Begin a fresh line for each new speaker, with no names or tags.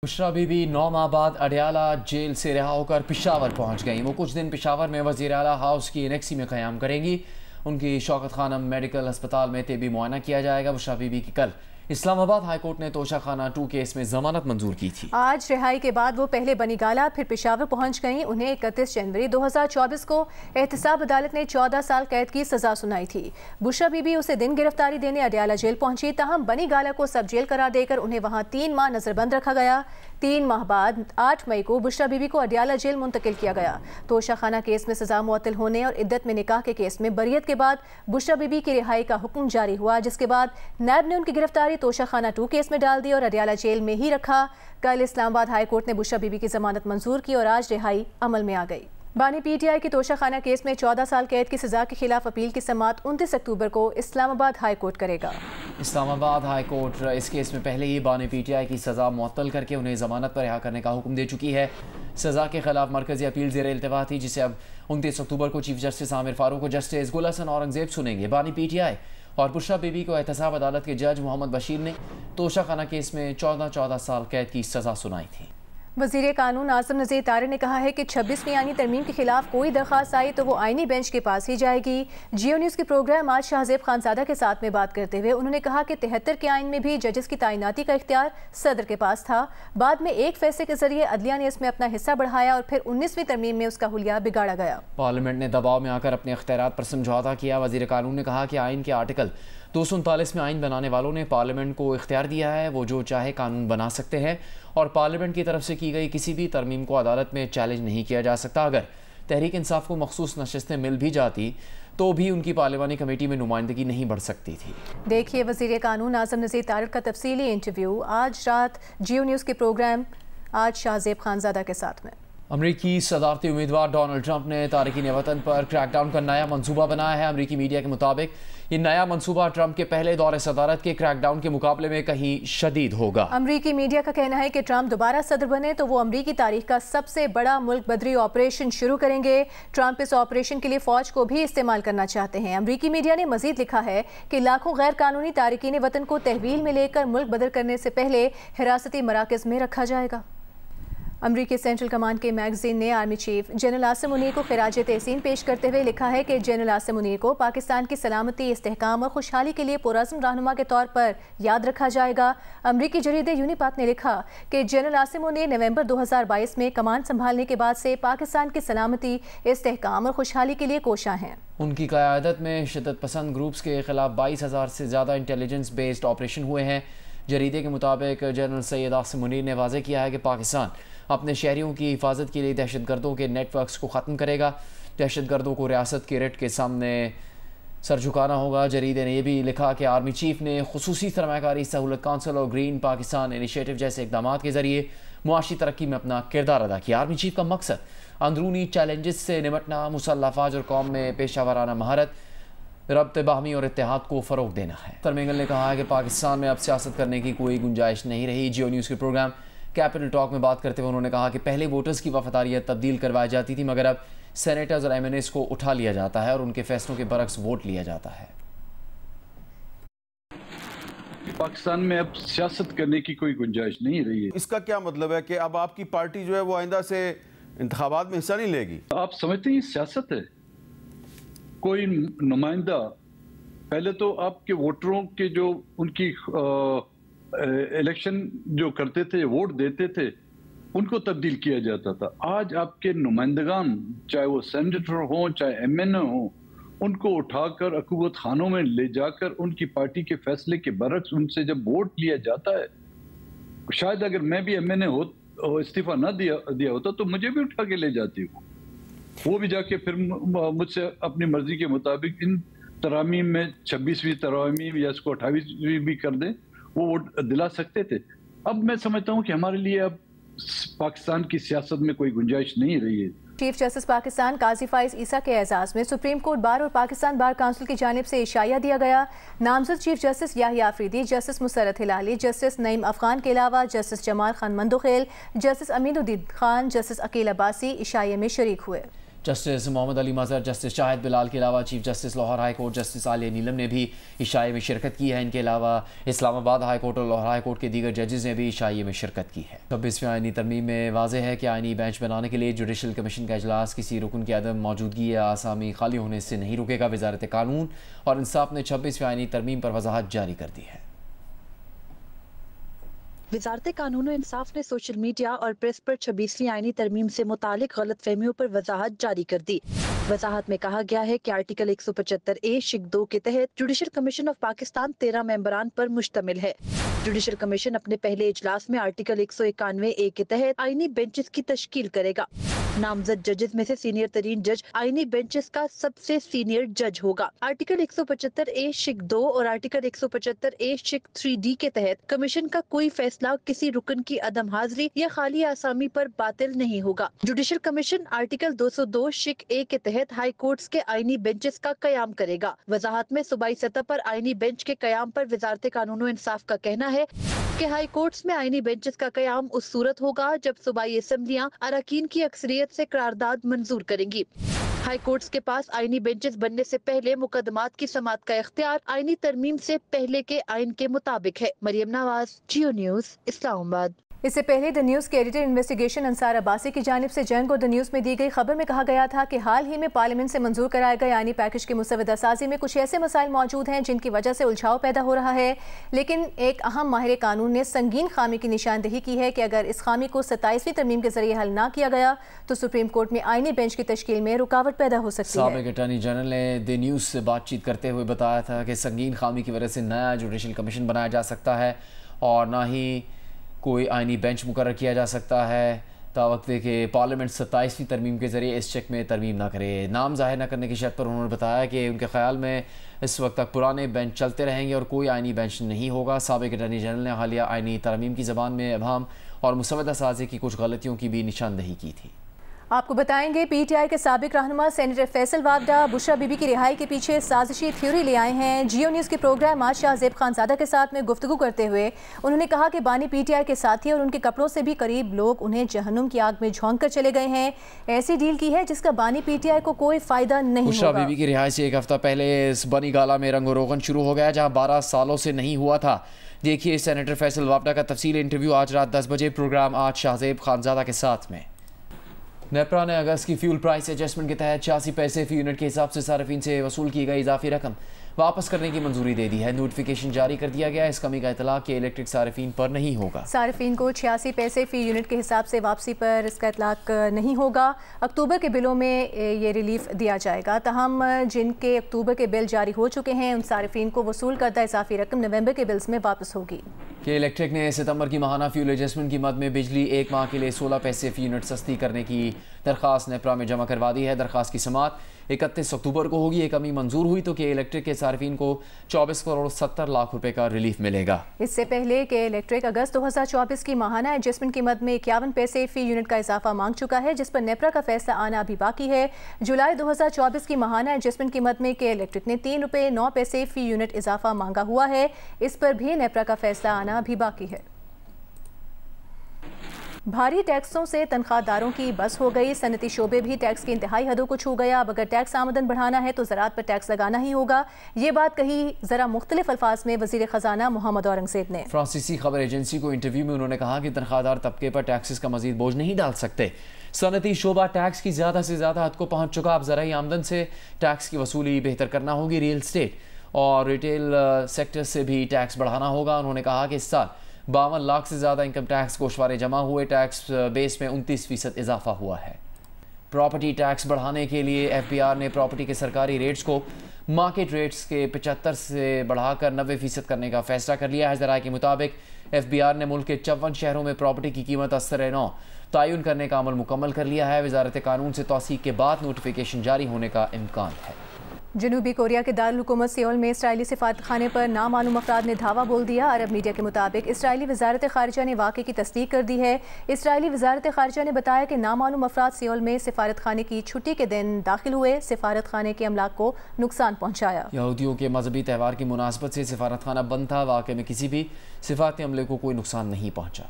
Bushra be be 9 ماہ بعد Adiala jail سے رہا ہو کر پشاور پہنچ گئیں۔ وہ کچھ دن پشاور میں وزیر اعلیٰ ہاؤس کی انیکسی میں قیام کریں گی۔ ان کی شوکت خانم میڈیکل ہسپتال میں طبی معائنہ کیا جائے گا۔ بشرا بی بی کی کل اسلام آباد ہائی کورٹ نے توشہ خانہ 2 کیس میں ضمانت منظور کی تھی۔
آج رہائی کے بعد وہ پہلے بنی گالہ پھر پشاور پہنچ گئیں۔ انہیں 31 جنوری 2024 کو احتساب عدالت نے 14 سال قید کی سزا سنائی تھی۔ بشرا بی بی اسے دن گرفتاری دینے اڈیالہ جیل پہنچی، تاہم بنی گالہ کو سب جیل قرار دے کر انہیں وہاں 3 ماہ نظر بند رکھا گیا۔ 3 ماہ بعد 8 مئی کو بشرا بی بی کو اڈیالہ جیل منتقل کیا گیا۔ توشہ خانہ کیس میں سزا معطل ہونے اور عدت میں نکاح کے کیس میں بریت کے بعد بشرا بی بی کی رہائی کا حکم جاری ہوا، جس کے بعد نیب نے ان کی گرفتاری توشہ خانہ 2 کیس میں ڈال دی اور اڈیالہ جیل میں ہی رکھا۔ کل اسلام آباد ہائی کورٹ نے بشرا بی بی کی ضمانت منظور کی اور آج رہائی عمل میں آ گئی۔ بانی پی ٹی آئی کی توشہ خانہ کیس میں 14 سال قید کی سزا کے خلاف اپیل کی سماعت 29 اکتوبر کو اسلام آباد ہائی کورٹ کرے گا۔
اسلام آباد ہائی کورٹ اس کیس میں پہلے ہی بانی پی ٹی آئی کی سزا معطل کر کے انہیں ضمانت پر رہا کرنے کا حکم دے چکی ہے۔ سزا کے خلاف مرکزی اپیل زیر التوا تھی، جسے اب 29 اکتوبر کو چیف جسٹس عامر فاروق و جسٹس گل حسن اورنگزیب سنیں گے۔ بانی پی ٹی آئی اور بشرا بی بی کو احتساب عدالت کے جج محمد بشیر نے توشہ خانہ کیس میں 14 سال قید کی سزا سنائی تھی۔
وزیر قانون اعظم نذیر طارق نے کہا ہے کہ 26ویں آئینی ترمیم کے خلاف کوئی درخواست آئی تو وہ آئینی بینچ کے پاس ہی جائے گی۔ جیو نیوز کے پروگرام آج شاہ زیب خانزادہ کے ساتھ میں بات کرتے ہوئے انہوں نے کہا کہ 73 کے آئین میں بھی ججز کی تعیناتی کا اختیار صدر کے پاس تھا، بعد میں ایک فیصلے کے ذریعے عدلیہ نے اس میں اپنا حصہ بڑھایا اور پھر 19ویں ترمیم میں اس کا حلیہ بگاڑا گیا۔
پارلیمنٹ نے دباؤ میں آ کر اپنے اختیارات پر سمجھوتا کیا۔ وزیر قانون نے کہا کہ آئین کے آرٹیکل 239 میں آئین بنانے والوں نے پارلیمنٹ کو اختیار دیا ہے، وہ جو چاہے قانون بنا سکتے ہیں اور پارلیمنٹ کی طرف سے کی گئی کسی بھی ترمیم کو عدالت میں چیلنج نہیں کیا جا سکتا۔ اگر تحریک انصاف کو مخصوص نشستیں مل بھی جاتی تو بھی ان کی پارلیمانی کمیٹی میں نمائندگی نہیں بڑھ سکتی تھی۔
دیکھیے وزیر قانون اعظم نذیر طارق کا تفصیلی انٹرویو آج رات جیو نیوز کے پروگرام آج شاہ زیب خانزادہ کے ساتھ میں۔
امریکی صدارتی امیدوار ڈونلڈ ٹرمپ نے تارکین وطن پر کریک ڈاؤن کا نیا منصوبہ بنایا ہے۔ امریکی میڈیا کے مطابق یہ نیا منصوبہ ٹرمپ کے پہلے دور صدارت کے کریک ڈاؤن کے مقابلے میں کہیں شدید ہوگا۔
امریکی میڈیا کا کہنا ہے کہ ٹرمپ دوبارہ صدر بنے تو وہ امریکی تاریخ کا سب سے بڑا ملک بدری آپریشن شروع کریں گے۔ ٹرمپ اس آپریشن کے لیے فوج کو بھی استعمال کرنا چاہتے ہیں۔ امریکی میڈیا نے مزید لکھا ہے کہ لاکھوں غیر قانونی تارکین وطن کو تحویل میں لے کر ملک بدر کرنے سے پہلے حراستی مراکز میں رکھا جائے گا۔ امریکی سینٹرل کمانڈ کے میگزین نے army chief general Asim Munir کو خراج تحسین پیش کرتے ہوئے لکھا ہے کہ جنرل عاصم منیر کو پاکستان کی سلامتی، استحکام اور خوشحالی کے لیے پرعزم رہنما کے طور پر یاد رکھا جائے گا۔ امریکی جریدے یونیپات نے لکھا کہ جنرل عاصم منیر نومبر 2022 میں کمان سنبھالنے کے بعد سے پاکستان کی سلامتی، استحکام اور خوشحالی کے لیے کوشاں ہیں۔
ان کی قیادت میں شدت پسند گروپس کے خلاف 22,000 سے زیادہ انٹیلیجنس بیسڈ آپریشن ہوئے ہیں۔ جریدے کے مطابق جنرل سید عاصم منیر نے واضح کیا ہے کہ پاکستان اپنے شہریوں کی حفاظت کے لیے دہشت گردوں کے نیٹ ورکس کو ختم کرے گا۔ دہشت گردوں کو ریاست کے رٹ کے سامنے سر جھکانا ہوگا۔ جریدے نے یہ بھی لکھا کہ آرمی چیف نے خصوصی سرمایہ کاری سہولت کونسل اور گرین پاکستان انیشیٹو جیسے اقدامات کے ذریعے معاشی ترقی میں اپنا کردار ادا کیا۔ آرمی چیف کا مقصد اندرونی چیلنجز سے نمٹنا، مسلح افواج اور قوم میں پیشہ ورانہ مہارت، ربط باہمی اور اتحاد کو فروغ دینا ہے۔ ترمینگل نے کہا ہے کہ پاکستان میں اب سیاست کرنے کی کوئی گنجائش نہیں رہی۔ جیو نیوز کے پروگرام کیپٹل ٹاک میں بات کرتے ہوئے انہوں نے کہا کہ پہلے ووٹرز کی وفاداریت تبدیل کروائی جاتی تھی، مگر اب سینیٹرز اور ایم این ایز کو اٹھا لیا جاتا ہے اور ان کے فیصلوں کے برعکس ووٹ لیا جاتا ہے۔
پاکستان میں اب سیاست کرنے کی کوئی گنجائش نہیں رہی ہے۔
اس کا کیا مطلب ہے کہ اب آپ کی پارٹی جو ہے وہ آئندہ سے انتخابات میں حصہ نہیں لے گی؟
آپ سمجھتے ہیں یہ سیاست ہے؟ کوئی نمائندہ پہلے تو آپ کے ووٹروں کے جو ان کی الیکشن جو کرتے تھے، ووٹ دیتے تھے، ان کو تبدیل کیا جاتا تھا۔ آج آپ کے نمائندگان، چاہے وہ سینیٹر ہوں چاہے ایم این اے ہوں، ان کو اٹھا کر حکومت خانوں میں لے جا کر ان کی پارٹی کے فیصلے کے برعکس ان سے جب ووٹ لیا جاتا ہے، شاید اگر میں بھی ایم این اے استعفیٰ نہ دیا ہوتا تو مجھے بھی اٹھا کے لے جاتی ہوں، وہ بھی جا کے پھر مجھ سے اپنی مرضی کے مطابق ان ترامیم میں 26ویں ترامیم یا اس کو 28ویں بھی کر دیں، وہ ووٹ دلا سکتے تھے۔ اب میں سمجھتا ہوں کہ ہمارے لیے اب پاکستان کی سیاست میں کوئی گنجائش نہیں رہی ہے۔
چیف جسٹس پاکستان قاضی فائز عیسیٰ کے اعزاز میں سپریم کورٹ بار اور پاکستان بار کونسل کی جانب سے عشائیہ دیا گیا۔ نامزد چیف جسٹس یحییٰ آفریدی، جسٹس مسرت ہلالی، جسٹس نعیم افغان کے علاوہ جسٹس جمال خان مندوخیل، جسٹس امین الدین خان، جسٹس عقیل عباسی عشائیہ میں شریک ہوئے۔
جسٹس محمد علی مظہر، جسٹس شاہد بلال کے علاوہ chief justice Lahore high court justice Aliya Neelam نے بھی عشائیے میں شرکت کی ہے۔ ان کے علاوہ اسلام آباد ہائی کورٹ اور لاہور ہائی کورٹ کے دیگر ججز نے بھی عشائیے میں شرکت کی ہے۔ 26ویں آئینی ترمیم میں واضح ہے کہ آئینی بینچ بنانے کے لیے جوڈیشل کمیشن کا اجلاس کسی رکن کی عدم موجودگی یا آسامی خالی ہونے سے نہیں رکے گا۔ وزارت قانون اور انصاف نے 26ویں آئینی ترمیم پر وضاحت جاری کر دی ہے۔
وزارت قانون و انصاف نے سوشل میڈیا اور پریس پر 26ویں آئینی ترمیم سے متعلق غلط فہمیوں پر وضاحت جاری کر دی۔ وضاحت میں کہا گیا ہے کہ آرٹیکل 175A شق 2 کے تحت جوڈیشل کمیشن آف پاکستان 13 ممبران پر مشتمل ہے۔ جوڈیشل کمیشن اپنے پہلے اجلاس میں آرٹیکل 191A کے تحت آئینی بینچز کی تشکیل کرے گا۔ نامزد ججز میں سے سینئر ترین جج آئینی بینچز کا سب سے سینئر جج ہوگا۔ آرٹیکل 175A شق 2 اور آرٹیکل 175A شق 3D کے تحت کمیشن کا کوئی فیصلہ کسی رکن کی عدم حاضری یا خالی آسامی پر باطل نہیں ہوگا۔ جوڈیشل کمیشن آرٹیکل 202 شق 1 کے تحت ہائی کورٹس کے آئینی بینچز کا قیام کرے گا۔ وضاحت میں صوبائی سطح پر آئینی بینچ کے قیام پر وزارت قانون و انصاف کا کہنا ہے کہ ہائی کورٹس میں آئینی بینچز کا قیام اس صورت ہوگا جب صوبائی اسمبلیاں اراکین کی اکثریت سے قرارداد منظور کریں گی۔ ہائی کورٹس کے پاس آئینی بینچز بننے سے پہلے مقدمات کی سماعت کا اختیار آئینی ترمیم سے پہلے کے آئین کے مطابق ہے۔ مریم نواز، جیو نیوز، اسلام آباد۔
اس سے پہلے دا نیوز کے ایڈیٹر انویسٹیگیشن انصار عباسی کی جانب سے جنگ اور دا نیوز میں دی گئی خبر میں کہا گیا تھا کہ حال ہی میں پارلیمنٹ سے منظور کرائے گئے آئینی پیکج کی مسودہ سازی میں کچھ ایسے مسائل موجود ہیں جن کی وجہ سے الجھاؤ پیدا ہو رہا ہے، لیکن ایک اہم ماہر قانون نے سنگین خامی کی نشاندہی کی ہے کہ اگر اس خامی کو 27ویں ترمیم کے ذریعے حل نہ کیا گیا تو سپریم کورٹ میں آئینی بینچ کی تشکیل میں رکاوٹ پیدا ہو سکتی ہے۔
سابق اٹارنی جنرل نے دی نیوز سے بات چیت کرتے ہوئے بتایا تھا کہ سنگین خامی کی وجہ سے نیا جوڈیشل کمیشن بنایا جا سکتا ہے اور نہ ہی کوئی آئینی بینچ مقرر کیا جا سکتا ہے تاوقت کہ پارلیمنٹ 27ویں ترمیم کے ذریعے اس چیک میں ترمیم نہ کرے۔ نام ظاہر نہ کرنے کی شرط پر انہوں نے بتایا کہ ان کے خیال میں اس وقت تک پرانے بینچ چلتے رہیں گے اور کوئی آئینی بینچ نہیں ہوگا۔ سابق اٹارنی جنرل نے حالیہ آئینی ترمیم کی زبان میں ابہام اور مسودہ سازی کی کچھ غلطیوں کی بھی نشاندہی کی تھی۔
آپ کو بتائیں گے پی ٹی آئی کے سابق رہنما senator Faisal وابڈا Bushra be be کی رہائی کے پیچھے سازشی تھیوری لے آئے ہیں۔ جیو نیوز کے پروگرام آج شاہ زیب خان زادہ کے ساتھ میں گفتگو کرتے ہوئے انہوں نے کہا کہ بانی پی ٹی آئی کے ساتھی اور ان کے کپڑوں سے بھی قریب لوگ انہیں جہنم کی آگ میں جھونک کر چلے گئے ہیں۔ ایسی ڈیل کی ہے جس کا بانی پی ٹی آئی کو کوئی فائدہ نہیں ہوگا۔
بشرا بی بی کی رہائی سے ایک ہفتہ پہلے اس بنی گالہ میں رنگ و روغن شروع ہو گیا جہاں 12 سالوں سے نہیں ہوا تھا۔ دیکھیے سینیٹر فیصل وابڈا کا تفصیلی انٹرویو آج رات 10 بجے پروگرام آج شاہ زیب خان زادہ کے ساتھ میں۔ نیپرا نے اگست کی فیول پرائس ایڈجسٹمنٹ کے تحت 86 پیسے فی یونٹ کے حساب سے صارفین سے وصول کی گئی اضافی رقم واپس کرنے کی منظوری دے دی ہے۔ نوٹیفیکیشن جاری کر دیا گیا ہے۔ اس کمی کا اطلاق کہ الیکٹرک صارفین پر نہیں ہوگا۔
صارفین کو 86 پیسے فی یونٹ کے حساب سے واپسی پر اس کا اطلاق نہیں ہوگا۔ اکتوبر کے بلوں میں یہ ریلیف دیا جائے گا، تاہم جن کے اکتوبر کے بل جاری ہو چکے ہیں ان صارفین کو وصول کردہ اضافی رقم نومبر کے بلز میں واپس ہوگی۔
کہ الیکٹرک نے ستمبر کی ماہانہ فیول ایڈجسٹمنٹ کی مد میں بجلی ایک ماہ کے لیے 16 پیسے فی یونٹ سستی کرنے کی درخواست نیپرا میں جمع کروا دی ہے۔ درخواست کی سماعت 31 اکتوبر کو ہوگی۔ یہ کمی منظور ہوئی تو کہ الیکٹرک کے صارفین کو 24 کروڑ 70 لاکھ روپے کا ریلیف ملے گا۔
اس سے پہلے کہ الیکٹرک اگست 2024 کی ماہانہ ایڈجسٹمنٹ کی مد میں 51 پیسے فی یونٹ کا اضافہ مانگ چکا ہے، جس پر نیپرا کا فیصلہ آنا ابھی باقی ہے۔ جولائی 2024 کی ماہانہ ایڈجسٹمنٹ کی مد میں کہ الیکٹرک نے 3 روپے 9 پیسے فی یونٹ اضافہ مانگا ہوا ہے، اس پر بھی نیپرا کا فیصلہ آنا ابھی باقی ہے۔ بھاری ٹیکسوں سے تنخواہ داروں کی بس ہو گئی۔ صنعتی شعبے بھی ٹیکس کی انتہائی حدوں کو چھو گیا۔ اب اگر ٹیکس آمدن بڑھانا ہے تو زراعت پر ٹیکس لگانا ہی ہوگا۔ یہ بات کہی ذرا مختلف الفاظ میں وزیر خزانہ محمد اورنگزیب نے۔
فرانسیسی خبر ایجنسی کو انٹرویو میں انہوں نے کہا کہ تنخواہ دار طبقے پر ٹیکسز کا مزید بوجھ نہیں ڈال سکتے۔ صنعتی شعبہ ٹیکس کی زیادہ سے زیادہ حد کو پہنچ چکا۔ اب زرعی آمدن سے ٹیکس کی وصولی بہتر کرنا ہوگی۔ ریل اسٹیٹ اور ریٹیل سیکٹر سے بھی ٹیکس بڑھانا ہوگا۔ انہوں نے کہا کہ اس سال 52 لاکھ سے زیادہ انکم ٹیکس گوشوارے جمع ہوئے۔ ٹیکس بیس میں 29% اضافہ ہوا ہے۔ پراپرٹی ٹیکس بڑھانے کے لیے ایف بی آر نے پراپرٹی کے سرکاری ریٹس کو مارکیٹ ریٹس کے 75 سے بڑھا کر 90% کرنے کا فیصلہ کر لیا ہے۔ ذرائع کے مطابق ایف بی آر نے ملک کے 54 شہروں میں پراپرٹی کی قیمت اثر نو تعین کرنے کا عمل مکمل کر لیا ہے۔ وزارت قانون سے توثیق کے بعد نوٹیفیکیشن جاری ہونے کا امکان ہے۔
جنوبی کوریا کے دارالحکومت سیول میں اسرائیلی سفارت خانے پر نامعلوم افراد نے دھاوا بول دیا۔ عرب میڈیا کے مطابق اسرائیلی وزارت خارجہ نے واقعے کی تصدیق کر دی ہے۔ اسرائیلی وزارت خارجہ نے بتایا کہ نامعلوم افراد سیول میں سفارت خانے کی چھٹی کے دن داخل ہوئے، سفارت خانے کے املاک کو نقصان پہنچایا۔
یہودیوں کے مذہبی تہوار کی مناسبت سے سفارت خانہ بند تھا۔ واقعے میں کسی بھی سفارتی عملے کو کوئی نقصان نہیں پہنچا۔